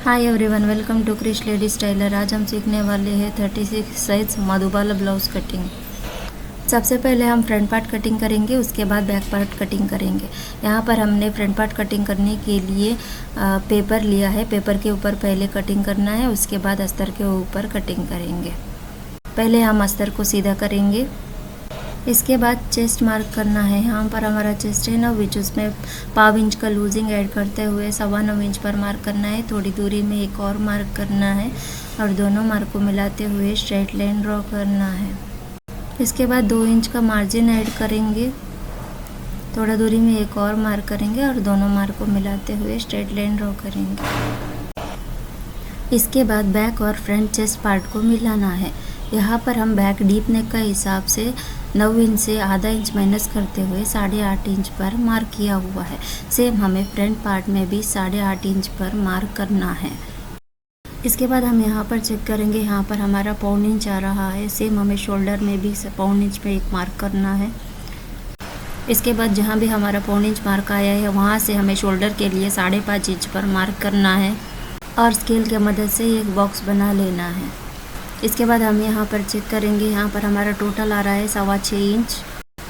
Hi everyone, welcome to Krish ladies tailor. आज हम सीखने वाले हैं 36 साइज मधुबाला ब्लाउज़ कटिंग। सबसे पहले हम फ्रंट पार्ट कटिंग करेंगे, उसके बाद बैक पार्ट कटिंग करेंगे। यहाँ पर हमने फ्रंट पार्ट कटिंग करने के लिए पेपर लिया है। पेपर के ऊपर पहले कटिंग करना है, उसके बाद अस्तर के ऊपर कटिंग करेंगे। पहले हम अस्तर को सीधा करेंगे, इसके बाद चेस्ट मार्क करना है। यहाँ पर हमारा चेस्ट है 9 इंच, उसमें 1/2 इंच का लूजिंग ऐड करते हुए 9.25 इंच पर मार्क करना है। थोड़ी दूरी में एक और मार्क करना है और दोनों मार्क को मिलाते हुए स्ट्रेट लाइन ड्रॉ करना है। इसके बाद 2 इंच का मार्जिन ऐड करेंगे, थोड़ा दूरी में एक और मार्क करेंगे और दोनों मार्क को मिलाते हुए स्ट्रेट लाइन ड्रॉ करेंगे। इसके बाद बैक और फ्रंट चेस्ट पार्ट को मिलाना है। यहाँ पर हम बैक डीप नेक का हिसाब से 9 इंच से आधा इंच माइनस करते हुए 8.5 इंच पर मार्क किया हुआ है। सेम हमें फ्रंट पार्ट में भी 8.5 इंच पर मार्क करना है। इसके बाद हम यहाँ पर चेक करेंगे, यहाँ पर हमारा 1/4 इंच आ रहा है। सेम हमें शोल्डर में भी 1/4 इंच पे एक मार्क करना है। इसके बाद जहाँ भी हमारा 1/4 इंच मार्क आया है, वहाँ से हमें शोल्डर के लिए 5.5 इंच पर मार्क करना है और स्केल की मदद से एक बॉक्स बना लेना है। इसके बाद हम यहाँ पर चेक करेंगे, यहाँ पर हमारा टोटल आ रहा है 6.25 इंच।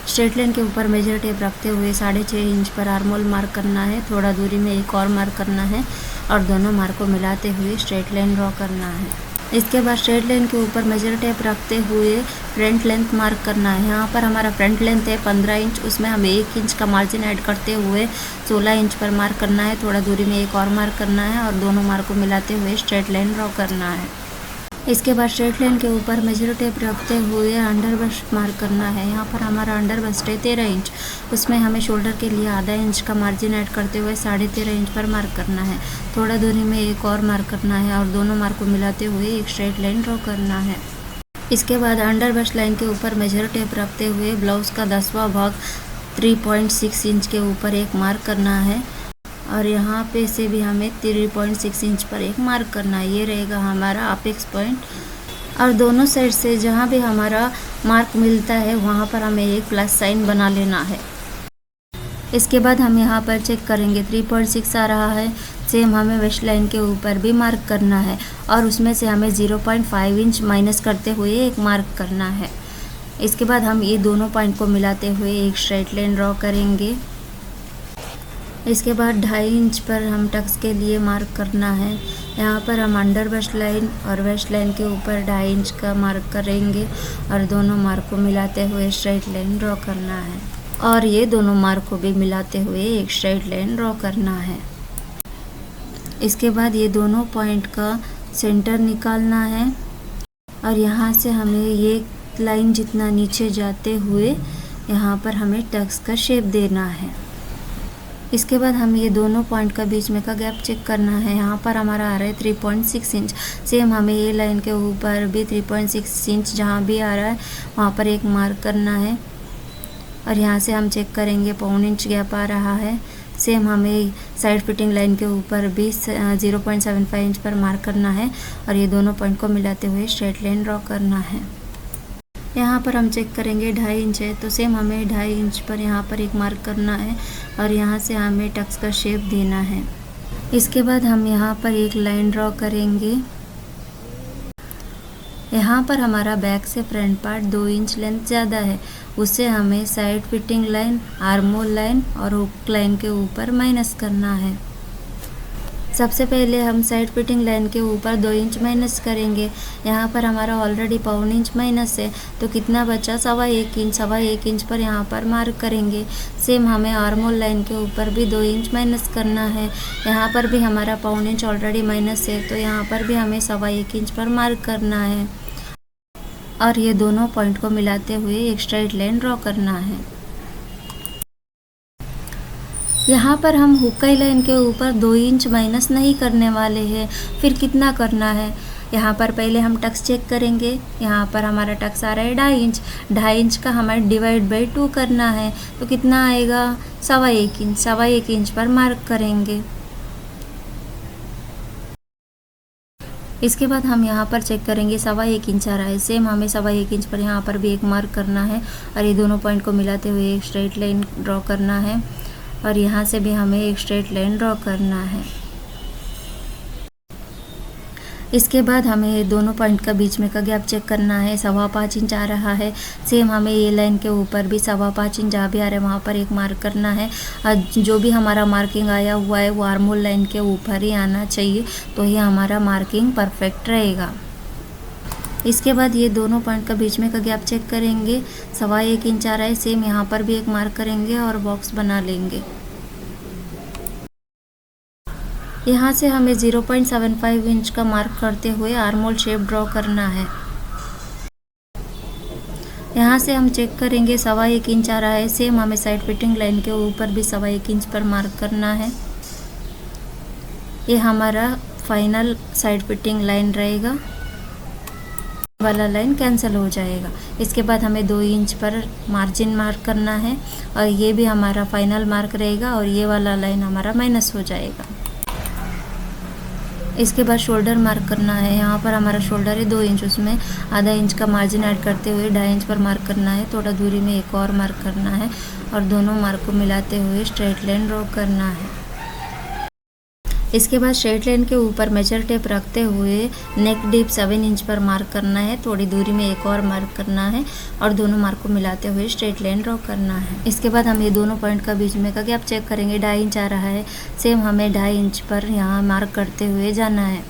स्ट्रेट लाइन के ऊपर मेजर टेप रखते हुए 6.5 इंच पर आर्म होल मार्क करना है। थोड़ा दूरी में एक और मार्क करना है और दोनों मार्क को मिलाते हुए स्ट्रेट लाइन ड्रॉ करना है। इसके बाद स्ट्रेट लाइन के ऊपर मेजर टेप रखते हुए फ्रंट लेंथ मार्क करना है। यहाँ पर हमारा फ्रंट लेंथ है 15 इंच, उसमें हमें 1 इंच का मार्जिन ऐड करते हुए 16 इंच पर मार्क करना है। थोड़ा दूरी में एक और मार्क करना है और दोनों मार्क को मिलाते हुए स्ट्रेट लाइन ड्रॉ करना है। इसके बाद स्ट्रेट लाइन के ऊपर मेजर टेप रखते हुए अंडर बस्ट मार्क करना है। यहाँ पर हमारा अंडर बस्ट है 13 इंच, उसमें हमें शोल्डर के लिए आधा इंच का मार्जिन ऐड करते हुए 13.5 इंच पर मार्क करना है। थोड़ा दूरी में एक और मार्क करना है और दोनों मार्क को मिलाते हुए एक स्ट्रेट लाइन ड्रॉ करना है। इसके बाद अंडर बस्ट लाइन के ऊपर मेजर टेप रखते हुए ब्लाउज़ का 10वां भाग 3.6 इंच के ऊपर एक मार्क करना है और यहाँ पे से भी हमें 3.6 इंच पर एक मार्क करना है। ये रहेगा हमारा अपेक्स पॉइंट और दोनों साइड से जहाँ भी हमारा मार्क मिलता है वहाँ पर हमें एक प्लस साइन बना लेना है। इसके बाद हम यहाँ पर चेक करेंगे 3.6 आ रहा है। सेम हमें वेस्ट लाइन के ऊपर भी मार्क करना है और उसमें से हमें 0.5 इंच माइनस करते हुए एक मार्क करना है। इसके बाद हम ये दोनों पॉइंट को मिलाते हुए एक स्ट्रेट लाइन ड्रॉ करेंगे। इसके बाद 2.5 इंच पर हम टक्स के लिए मार्क करना है। यहाँ पर हम अंडर वेस्ट लाइन और वेस्ट लाइन के ऊपर 2.5 इंच का मार्क करेंगे और दोनों मार्क को मिलाते हुए स्ट्रेट लाइन ड्रॉ करना है और ये दोनों मार्क को भी मिलाते हुए एक स्ट्रेट लाइन ड्रॉ करना है। इसके बाद ये दोनों पॉइंट का सेंटर निकालना है और यहाँ से हमें ये लाइन जितना नीचे जाते हुए यहाँ पर हमें टक्स का शेप देना है। इसके बाद हम ये दोनों पॉइंट का बीच में का गैप चेक करना है। यहाँ पर हमारा आ रहा है 3.6 इंच। सेम हमें ये लाइन के ऊपर भी 3.6 इंच जहाँ भी आ रहा है वहाँ पर एक मार्क करना है और यहाँ से हम चेक करेंगे 1/4 इंच गैप आ रहा है। सेम हमें साइड फिटिंग लाइन के ऊपर भी 0.75 इंच पर मार्क करना है और ये दोनों पॉइंट को मिलाते हुए स्ट्रेट लाइन ड्रॉ करना है। यहाँ पर हम चेक करेंगे 2.5 इंच है, तो सेम हमें 2.5 इंच पर यहाँ पर एक मार्क करना है और यहाँ से हमें टक्स का शेप देना है। इसके बाद हम यहाँ पर एक लाइन ड्रॉ करेंगे। यहाँ पर हमारा बैक से फ्रंट पार्ट 2 इंच लेंथ ज़्यादा है, उससे हमें side fitting line, arm hole line और हुक लाइन के ऊपर माइनस करना है। सबसे पहले हम साइड फिटिंग लाइन के ऊपर 2 इंच माइनस करेंगे। यहाँ पर हमारा ऑलरेडी 1/4 इंच माइनस है, तो कितना बचा 1.25 इंच पर यहाँ पर मार्क करेंगे। सेम हमें आर्म होल लाइन के ऊपर भी 2 इंच माइनस करना है। यहाँ पर भी हमारा 1/4 इंच ऑलरेडी माइनस है, तो यहाँ पर भी हमें 1.25 इंच पर मार्क करना है और ये दोनों पॉइंट को मिलाते हुए एक स्ट्रेट लाइन ड्रॉ करना है। यहाँ पर हम हुक्काई लाइन के ऊपर 2 इंच माइनस नहीं करने वाले हैं। फिर कितना करना है, यहाँ पर पहले हम टक्स चेक करेंगे। यहाँ पर हमारा टक्स आ रहा है 2.5 इंच। 2.5 इंच का हमें डिवाइड बाई 2 करना है, तो कितना आएगा 1.25 इंच। 1.25 इंच पर मार्क करेंगे। इसके बाद हम यहाँ पर चेक करेंगे 1.25 इंच आ रहा है। सेम हमें 1.25 इंच पर यहाँ पर भी एक मार्क करना है और ये दोनों पॉइंट को मिलाते हुए एक स्ट्रेट लाइन ड्रॉ करना है और यहाँ से भी हमें एक स्ट्रेट लाइन ड्रॉ करना है। इसके बाद हमें दोनों पॉइंट का बीच में का गैप चेक करना है। 5.25 इंच आ रहा है। सेम हमें ये लाइन के ऊपर भी 5.25 इंच जहाँ भी आ रहा है वहाँ पर एक मार्क करना है। जो भी हमारा मार्किंग आया हुआ है वो आर्मोल लाइन के ऊपर ही आना चाहिए, तो ये हमारा मार्किंग परफेक्ट रहेगा। इसके बाद ये दोनों पॉइंट का बीच में का गैप चेक करेंगे। 1.25 इंच आ रहा है। सेम यहाँ पर भी एक मार्क करेंगे और बॉक्स बना लेंगे। यहाँ से हमें 0.75 इंच का मार्क करते हुए आर्मोल शेप ड्रॉ करना है। यहाँ से हम चेक करेंगे 1.25 इंच आ रहा है। सेम हमें साइड फिटिंग लाइन के ऊपर भी 1.25 इंच पर मार्क करना है। ये हमारा फाइनल साइड फिटिंग लाइन रहेगा, वाला लाइन कैंसिल हो जाएगा। इसके बाद हमें 2 इंच पर मार्जिन मार्क करना है और ये भी हमारा फाइनल मार्क रहेगा और ये वाला लाइन हमारा माइनस हो जाएगा। इसके बाद शोल्डर मार्क करना है। यहाँ पर हमारा शोल्डर है 2 इंच, उसमें आधा इंच का मार्जिन ऐड करते हुए 2.5 इंच पर मार्क करना है। थोड़ा दूरी में एक और मार्क करना है और दोनों मार्क को मिलाते हुए स्ट्रेट लाइन ड्रॉ करना है। इसके बाद स्ट्रेट लाइन के ऊपर मेजर टेप रखते हुए नेक डीप 7 इंच पर मार्क करना है। थोड़ी दूरी में एक और मार्क करना है और दोनों मार्क को मिलाते हुए स्ट्रेट लाइन ड्रॉ करना है। इसके बाद हम ये दोनों पॉइंट का बीच में का गैप चेक करेंगे। 2.5 इंच आ रहा है। सेम हमें 2.5 इंच पर यहाँ मार्क करते हुए जाना है।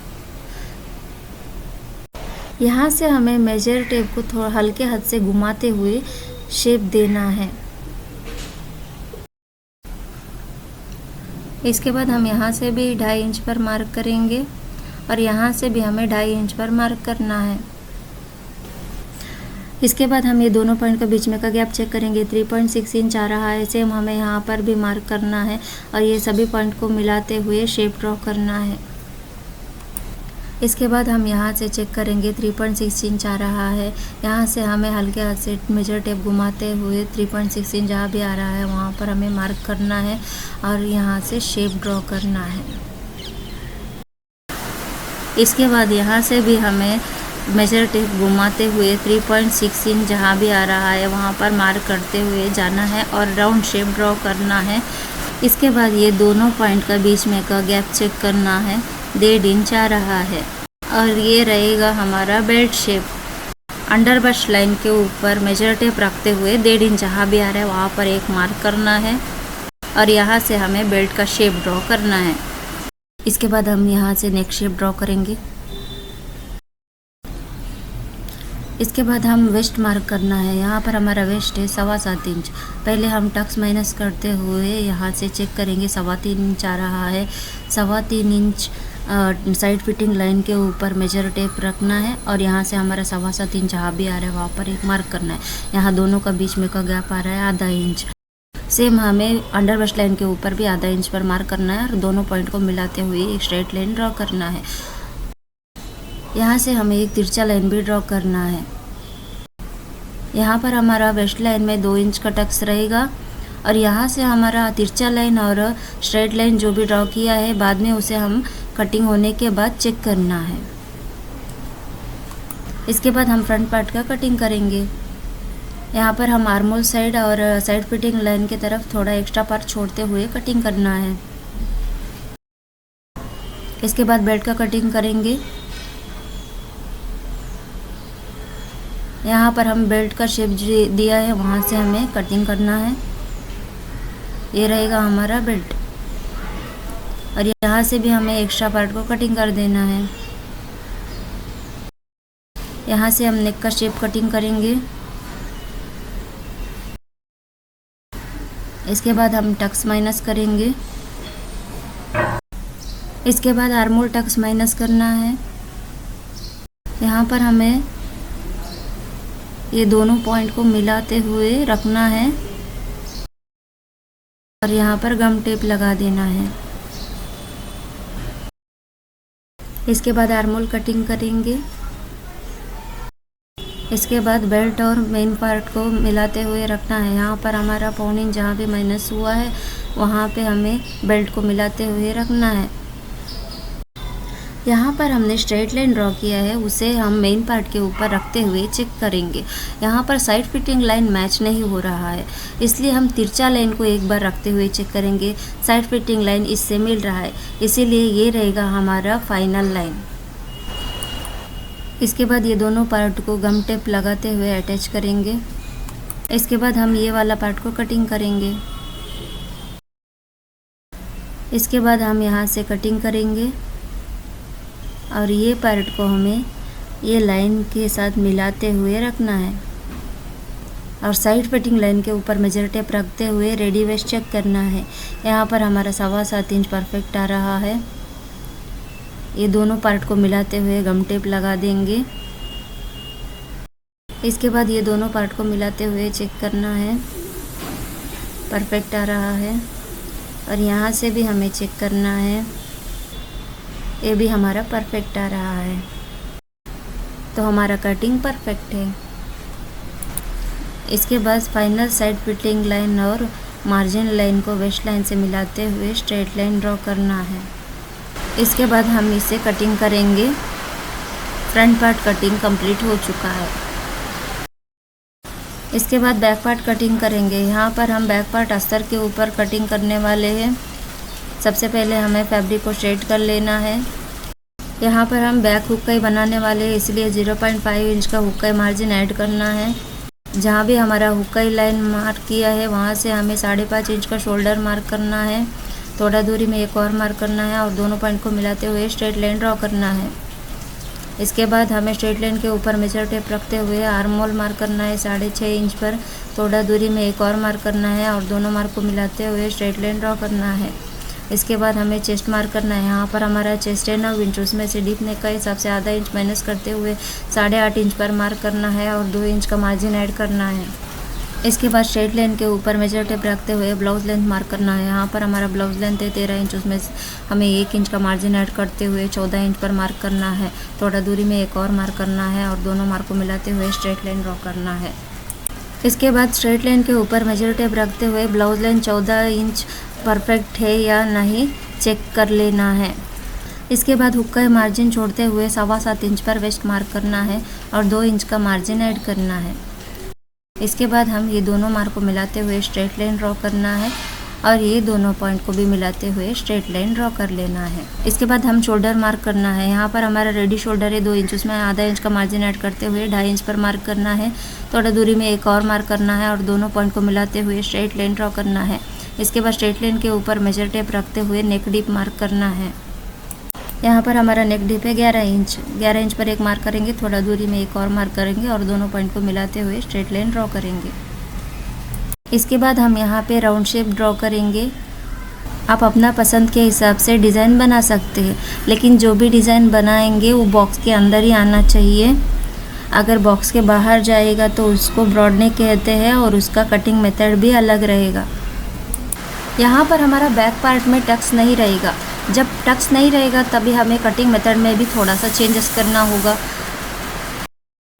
यहाँ से हमें मेजर टेप को थोड़ा हल्के हाथ से घुमाते हुए शेप देना है। इसके बाद हम यहाँ से भी 2.5 इंच पर मार्क करेंगे और यहाँ से भी हमें 2.5 इंच पर मार्क करना है। इसके बाद हम ये दोनों पॉइंट के बीच में का गैप चेक करेंगे। 3.6 इंच आ रहा है। सेम हमें यहाँ पर भी मार्क करना है और ये सभी पॉइंट को मिलाते हुए शेप ड्रॉ करना है। इसके बाद हम यहाँ से चेक करेंगे। 3.6 इंच आ रहा है। यहाँ से हमें हल्के हाथ से मेजर टेप घुमाते हुए 3.6 इंच जहाँ भी आ रहा है वहाँ पर हमें मार्क करना है और यहाँ से शेप ड्रॉ करना है। इसके बाद यहाँ से भी हमें मेजर टेप घुमाते हुए 3.6 इंच जहाँ भी आ रहा है वहाँ पर मार्क करते हुए जाना है और राउंड शेप ड्रॉ करना है। इसके बाद ये दोनों पॉइंट का बीच में का गैप चेक करना है। 1.5 इंच आ रहा है और ये रहेगा हमारा belt shape. Under bust line के ऊपर मेजर टेप रखते हुए 1.5 इंच जहाँ भी आ रहा है वहाँ पर एक मार्क करना है और यहाँ से हमें बेल्ट का शेप ड्रॉ करना है। इसके बाद हम यहाँ से नेक शेप ड्रॉ करेंगे। इसके बाद हम वेस्ट मार्क करना है। यहाँ पर हमारा वेस्ट है 7.25 इंच। पहले हम टक्स माइनस करते हुए यहाँ से चेक करेंगे। 3.25 इंच आ रहा है। 3.25 इंच साइड फिटिंग लाइन के ऊपर मेजर टेप रखना है और यहाँ से हमारा 7.25 इंच जहाँ भी आ रहा है वहाँ पर एक मार्क करना है। यहाँ दोनों का बीच में का गैप आ रहा है आधा इंच। सेम हमें अंडर वेस्ट लाइन के ऊपर भी आधा इंच पर मार्क करना है और दोनों पॉइंट को मिलाते हुए एक स्ट्रेट लाइन ड्रॉ करना है। यहाँ से हमें एक तिरछा लाइन भी ड्रॉ करना है। यहाँ पर हमारा वेस्ट लाइन में 2 इंच का टक्स रहेगा और यहाँ से हमारा तिरछा लाइन और स्ट्रेट लाइन जो भी ड्रॉ किया है बाद में उसे हम कटिंग होने के बाद चेक करना है। इसके बाद हम फ्रंट पार्ट का कटिंग करेंगे। यहाँ पर हम आर्मोल साइड और साइड फिटिंग लाइन की तरफ थोड़ा एक्स्ट्रा पार्ट छोड़ते हुए कटिंग करना है। इसके बाद बेल्ट का कटिंग करेंगे। यहाँ पर हम बेल्ट का शेप दिया है वहाँ से हमें कटिंग करना है। ये रहेगा हमारा बेल्ट और यहाँ से भी हमें एक्स्ट्रा पार्ट को कटिंग कर देना है। यहाँ से हम नेक का शेप कटिंग करेंगे। इसके बाद हम टक्स माइनस करेंगे। इसके बाद आर्मोल टक्स माइनस करना है। यहाँ पर हमें ये दोनों पॉइंट को मिलाते हुए रखना है और यहाँ पर गम टेप लगा देना है। इसके बाद आर्मोल कटिंग करेंगे। इसके बाद बेल्ट और मेन पार्ट को मिलाते हुए रखना है। यहाँ पर हमारा 1.25 इंच जहाँ भी माइनस हुआ है वहाँ पे हमें बेल्ट को मिलाते हुए रखना है। यहाँ पर हमने स्ट्रेट लाइन ड्रॉ किया है उसे हम मेन पार्ट के ऊपर रखते हुए चेक करेंगे। यहाँ पर साइड फिटिंग लाइन मैच नहीं हो रहा है इसलिए हम तिरछा लाइन को एक बार रखते हुए चेक करेंगे। साइड फिटिंग लाइन इससे मिल रहा है इसीलिए ये रहेगा हमारा फाइनल लाइन। इसके बाद ये दोनों पार्ट को गम टेप लगाते हुए अटैच करेंगे। इसके बाद हम ये वाला पार्ट को कटिंग करेंगे। इसके बाद हम यहाँ से कटिंग करेंगे और ये पार्ट को हमें ये लाइन के साथ मिलाते हुए रखना है और साइड फिटिंग लाइन के ऊपर मेजर टेप रखते हुए रेडी वेस्ट चेक करना है। यहाँ पर हमारा 7.25 इंच परफेक्ट आ रहा है। ये दोनों पार्ट को मिलाते हुए गम टेप लगा देंगे। इसके बाद ये दोनों पार्ट को मिलाते हुए चेक करना है, परफेक्ट आ रहा है। और यहाँ से भी हमें चेक करना है, ये भी हमारा परफेक्ट आ रहा है। तो हमारा कटिंग परफेक्ट है। इसके बाद फाइनल साइड फिटिंग लाइन और मार्जिन लाइन को वेस्ट लाइन से मिलाते हुए स्ट्रेट लाइन ड्रॉ करना है। इसके बाद हम इसे कटिंग करेंगे। फ्रंट पार्ट कटिंग कंप्लीट हो चुका है। इसके बाद बैक पार्ट कटिंग करेंगे। यहाँ पर हम बैक पार्ट अस्तर के ऊपर कटिंग करने वाले हैं। सबसे पहले हमें फैब्रिक को स्ट्रेट कर लेना है। यहाँ पर हम बैक हुक्का बनाने वाले हैं, इसलिए 0.5 इंच का हुक्का मार्जिन ऐड करना है। जहाँ भी हमारा हुक्का लाइन मार्क किया है वहाँ से हमें 5.5 इंच का शोल्डर मार्क करना है। थोड़ा दूरी में एक और मार्क करना है और दोनों पॉइंट को मिलाते हुए स्ट्रेट लाइन ड्रॉ करना है। इसके बाद हमें स्ट्रेट लाइन के ऊपर मेजर टेप रखते हुए आर्म होल मार्क करना है 6.5 इंच पर। थोड़ा दूरी में एक और मार्क करना है और दोनों मार्क को मिलाते हुए स्ट्रेट लाइन ड्रॉ करना है। इसके बाद हमें चेस्ट मार्क करना है। यहाँ पर हमारा चेस्ट है 9 इंच, उसमें से डीप नेक का हिसाब से आधा इंच माइनस करते हुए 8.5 इंच पर मार्क करना है और 2 इंच का मार्जिन ऐड करना है। इसके बाद स्ट्रेट लाइन के ऊपर मेजर टेप रखते हुए ब्लाउज लेंथ मार्क करना है। यहाँ पर हमारा ब्लाउज लेंथ है 13 इंच, उसमें हमें 1 इंच का मार्जिन ऐड करते हुए 14 इंच पर मार्क करना है। थोड़ा दूरी में एक और मार्क करना है और दोनों मार्क को मिलाते हुए स्ट्रेट लाइन ड्रॉ करना है। इसके बाद स्ट्रेट लाइन के ऊपर मेजर टेप रखते हुए ब्लाउज लेंथ 14 इंच परफेक्ट है या नहीं चेक कर लेना है। इसके बाद हुक्का मार्जिन छोड़ते हुए 7.25 इंच पर वेस्ट मार्क करना है और 2 इंच का मार्जिन ऐड करना है। इसके बाद हम ये दोनों मार्क को मिलाते हुए स्ट्रेट लाइन ड्रॉ करना है और ये दोनों पॉइंट को भी मिलाते हुए स्ट्रेट लाइन ड्रॉ कर लेना है। इसके बाद हम शोल्डर मार्क करना है। यहाँ पर हमारा रेडी शोल्डर है 2 इंच, उसमें आधा इंच का मार्जिन ऐड करते हुए 2.5 इंच पर मार्क करना है। थोड़ा दूरी में एक और मार्क करना है और दोनों पॉइंट को मिलाते हुए स्ट्रेट लाइन ड्रॉ करना है। इसके बाद स्ट्रेट लाइन के ऊपर मेजर टेप रखते हुए नेक डीप मार्क करना है। यहाँ पर हमारा नेक डीप है 11 इंच पर एक मार्क करेंगे। थोड़ा दूरी में एक और मार्क करेंगे और दोनों पॉइंट को मिलाते हुए स्ट्रेट लाइन ड्रॉ करेंगे। इसके बाद हम यहाँ पे राउंड शेप ड्रॉ करेंगे। आप अपना पसंद के हिसाब से डिज़ाइन बना सकते हैं, लेकिन जो भी डिज़ाइन बनाएंगे वो बॉक्स के अंदर ही आना चाहिए। अगर बॉक्स के बाहर जाएगा तो उसको ब्रॉड नेक कहते हैं और उसका कटिंग मेथड भी अलग रहेगा। यहाँ पर हमारा बैक पार्ट में टक्स नहीं रहेगा। जब टक्स नहीं रहेगा तभी हमें कटिंग मेथड में भी थोड़ा सा चेंजेस करना होगा।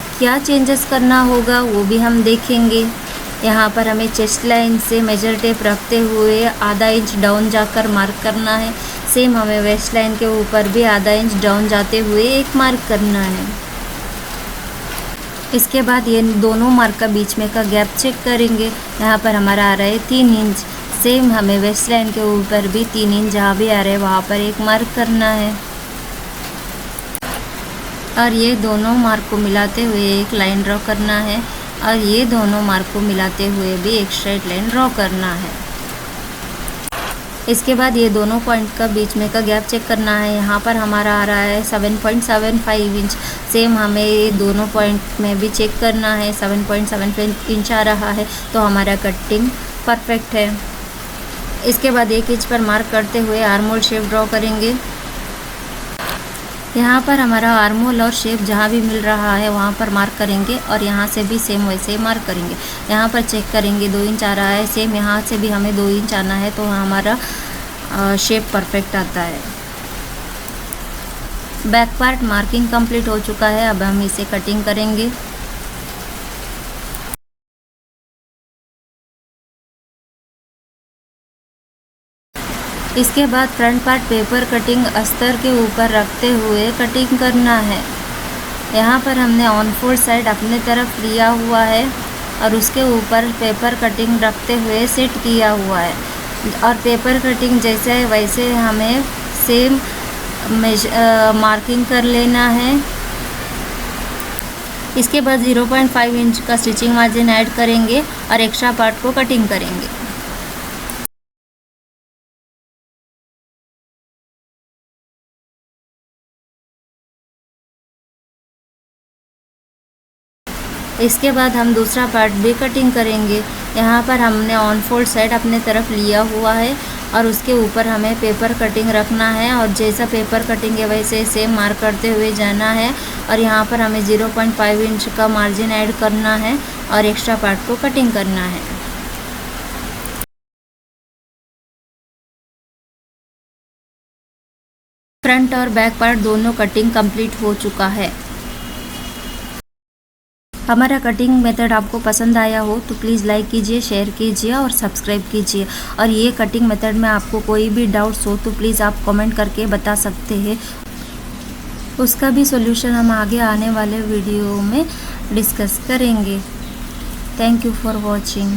क्या चेंजेस करना होगा वो भी हम देखेंगे। यहाँ पर हमें चेस्ट लाइन से मेजर टेप रखते हुए आधा इंच डाउन जाकर मार्क करना है। सेम हमें वेस्ट लाइन के ऊपर भी आधा इंच डाउन जाते हुए एक मार्क करना है। इसके बाद ये दोनों मार्क का बीच में का गैप चेक करेंगे। यहाँ पर हमारा आ रहा है 3 इंच। सेम हमें वेस्ट लाइन के ऊपर भी 3 इंच जहाँ भी आ रहा है वहाँ पर एक मार्क करना है और ये दोनों मार्क को मिलाते हुए एक लाइन ड्रॉ करना है और ये दोनों मार्क को मिलाते हुए भी एक स्ट्रेट लाइन ड्रॉ करना है। इसके बाद ये दोनों पॉइंट का बीच में का गैप चेक करना है। यहाँ पर हमारा आ रहा है 7.75 इंच। सेम हमें ये दोनों पॉइंट में भी चेक करना है। 7.75 इंच आ रहा है तो हमारा कटिंग परफेक्ट है। इसके बाद 1 इंच पर मार्क करते हुए आर्म होल शेप ड्रॉ करेंगे। यहाँ पर हमारा आर्म होल और शेप जहाँ भी मिल रहा है वहाँ पर मार्क करेंगे और यहाँ से भी सेम वैसे ही मार्क करेंगे। यहाँ पर चेक करेंगे 2 इंच आ रहा है। सेम यहाँ से भी हमें 2 इंच आना है तो हमारा शेप परफेक्ट आता है। बैक पार्ट मार्किंग कंप्लीट हो चुका है। अब हम इसे कटिंग करेंगे। इसके बाद फ्रंट पार्ट पेपर कटिंग अस्तर के ऊपर रखते हुए कटिंग करना है। यहाँ पर हमने ऑन फोल्ड साइड अपने तरफ लिया हुआ है और उसके ऊपर पेपर कटिंग रखते हुए सेट किया हुआ है और पेपर कटिंग जैसे है वैसे हमें सेम मार्किंग कर लेना है। इसके बाद 0.5 इंच का स्टिचिंग मार्जिन ऐड करेंगे और एक्स्ट्रा पार्ट को कटिंग करेंगे। इसके बाद हम दूसरा पार्ट भी कटिंग करेंगे। यहाँ पर हमने ऑन फोल्ड साइड अपने तरफ लिया हुआ है और उसके ऊपर हमें पेपर कटिंग रखना है और जैसा पेपर कटिंग है वैसे सेम मार्क करते हुए जाना है। और यहाँ पर हमें 0.5 इंच का मार्जिन ऐड करना है और एक्स्ट्रा पार्ट को कटिंग करना है। फ्रंट और बैक पार्ट दोनों कटिंग कंप्लीट हो चुका है। हमारा कटिंग मेथड आपको पसंद आया हो तो प्लीज़ लाइक कीजिए, शेयर कीजिए और सब्सक्राइब कीजिए। और ये कटिंग मेथड में आपको कोई भी डाउट्स हो तो प्लीज़ आप कमेंट करके बता सकते हैं, उसका भी सॉल्यूशन हम आगे आने वाले वीडियो में डिस्कस करेंगे। Thank you for watching.